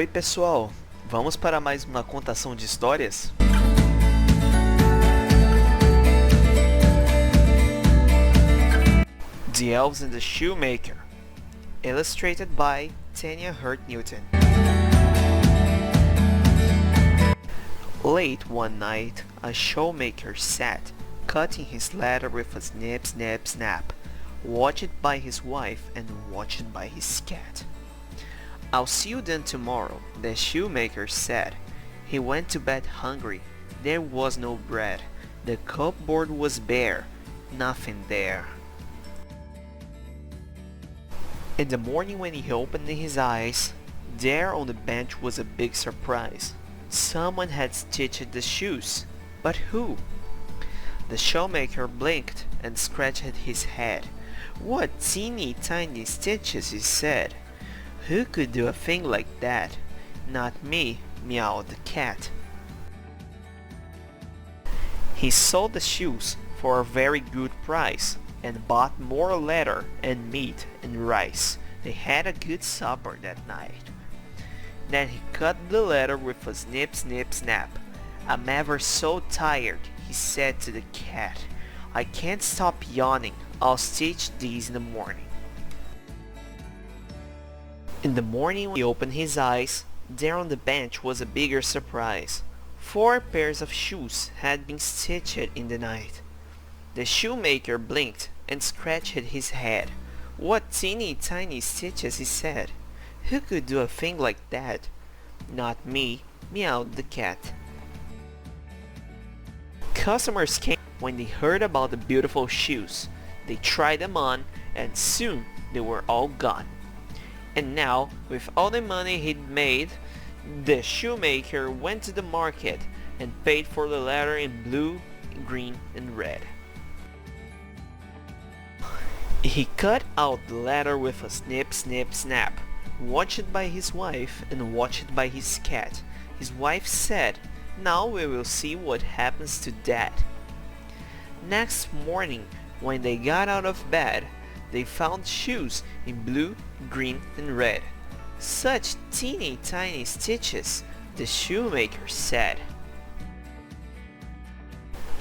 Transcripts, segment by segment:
Oi pessoal, vamos para mais uma contação de histórias? The Elves and the Shoemaker, illustrated by Tanya Hurt Newton. Late one night, a shoemaker sat, cutting his leather with a snip, snip, snap, watched by his wife and watched by his cat. "I'll see you then tomorrow," the shoemaker said. He went to bed hungry. There was no bread. The cupboard was bare. Nothing there. In the morning when he opened his eyes, there on the bench was a big surprise. Someone had stitched the shoes. But who? The shoemaker blinked and scratched his head. "What teeny tiny stitches," he said. "Who could do a thing like that?" "Not me," meowed the cat. He sold the shoes for a very good price and bought more leather and meat and rice. They had a good supper that night. Then he cut the leather with a snip, snip, snap. "I'm ever so tired," he said to the cat. "I can't stop yawning. I'll stitch these in the morning." In the morning when he opened his eyes, there on the bench was a bigger surprise. 4 pairs of shoes had been stitched in the night. The shoemaker blinked and scratched his head. "What teeny tiny stitches," he said. "Who could do a thing like that?" "Not me," meowed the cat. Customers came when they heard about the beautiful shoes. They tried them on and soon they were all gone. And now, with all the money he'd made, the shoemaker went to the market and paid for the leather in blue, green, and red. He cut out the leather with a snip, snip, snap, watched by his wife and watched by his cat. His wife said, "Now we will see what happens to that." Next morning, when they got out of bed, they found shoes in blue, green, and red. "Such teeny tiny stitches," the shoemaker said.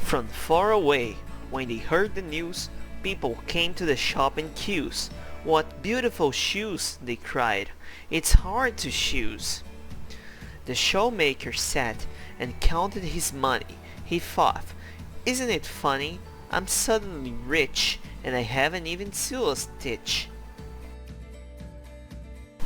From far away, when they heard the news, people came to the shop in queues. "What beautiful shoes," they cried. "It's hard to choose." The shoemaker sat and counted his money. He thought, "Isn't it funny? I'm suddenly rich and I haven't even sewn a stitch."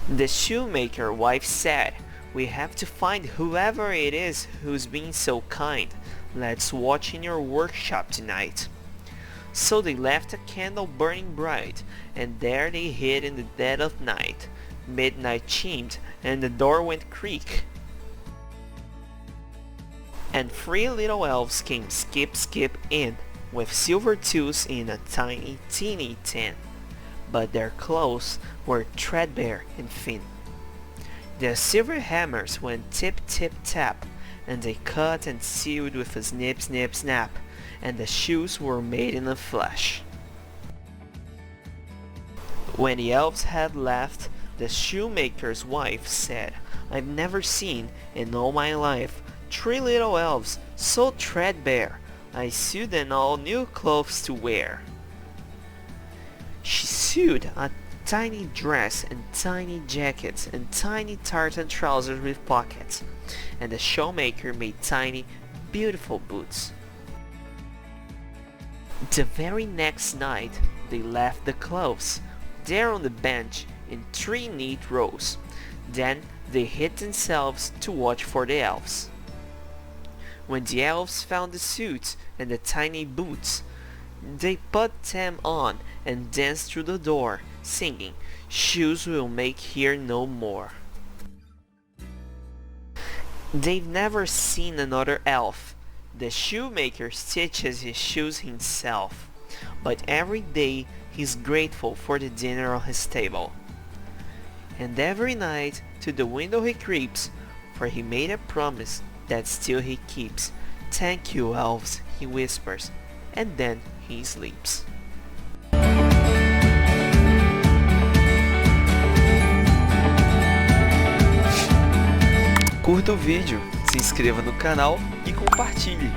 The shoemaker wife said, "We have to find whoever it is who's being so kind. Let's watch in your workshop tonight." So they left a candle burning bright, and there they hid in the dead of night. Midnight chimed, and the door went creak. And 3 little elves came skip, skip in, with silver tools in a tiny, teeny tin. But their clothes were threadbare and thin. Their silver hammers went tip, tip, tap, and they cut and sewed with a snip, snip, snap, and the shoes were made in a flash. When the elves had left, the shoemaker's wife said, "I've never seen, in all my life, 3 little elves so threadbare. I sewed them all new clothes to wear." She sewed a tiny dress and tiny jackets and tiny tartan trousers with pockets, and the shoemaker made tiny, beautiful boots. The very next night, they left the clothes there on the bench in 3 neat rows. Then they hid themselves to watch for the elves. When the elves found the suits and the tiny boots, they put them on and danced through the door, singing, "Shoes will make here no more." They've never seen another elf. The shoemaker stitches his shoes himself, but every day he's grateful for the dinner on his table. And every night to the window he creeps, for he made a promise that still he keeps. "Thank you, elves," he whispers, and then he sleeps. Curta o vídeo, se inscreva no canal e compartilhe.